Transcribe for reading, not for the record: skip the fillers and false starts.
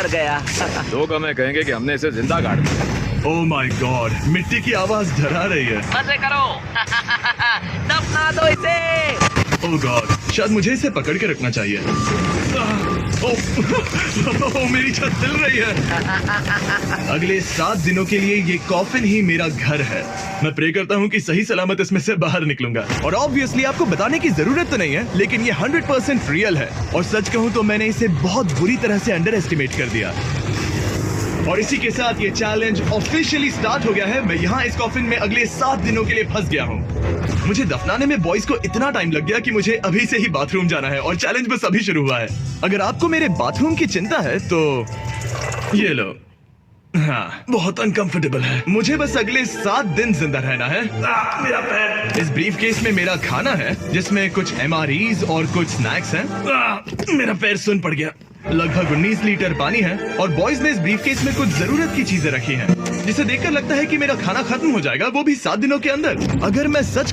मर गया। लोग हमें कहेंगे कि हमने इसे जिंदा गाड़ दिया। ओह माय गॉड, मिट्टी की आवाज डरा रही है। मजे करो। दफना दो इसे। ओह गॉड, शायद मुझे इसे पकड़ के रखना चाहिए। ओह, मेरी छत हिल रही है। अगले 7 दिनों के लिए ये कॉफिन ही मेरा घर है। मैं प्रे करता हूँ कि सही सलामत इसमें से बाहर निकलूंगा। और ऑब्वियसली आपको बताने की जरूरत तो नहीं है, लेकिन ये 100% रियल है। और सच कहूँ तो मैंने इसे बहुत बुरी तरह से अंडर एस्टिमेट कर दिया। और इसी के साथ ये चैलेंज ऑफिशियली स्टार्ट हो गया है। मैं यहाँ इस कॉफिन में अगले 7 दिनों के लिए फंस गया हूँ। मुझे दफनाने में बॉयज को इतना टाइम लग गया कि मुझे अभी से ही बाथरूम जाना है और चैलेंज बस अभी शुरू हुआ है। अगर आपको मेरे बाथरूम की चिंता है तो ये लो। हाँ, बहुत अनकंफर्टेबल है। मुझे बस अगले 7 दिन जिंदा रहना है। मेरा पैर। इस ब्रीफकेस में मेरा खाना है, जिसमें कुछ MREs और कुछ स्नैक्स हैं। मेरा पैर सुन पड़ गया। लगभग 19 लीटर पानी है और बॉयज ने इस ब्रीफकेस में कुछ जरूरत की चीजें रखी हैं, जिसे देखकर लगता है कि मेरा खाना खत्म हो जाएगा, वो भी 7 दिनों के अंदर। अगर मैं सच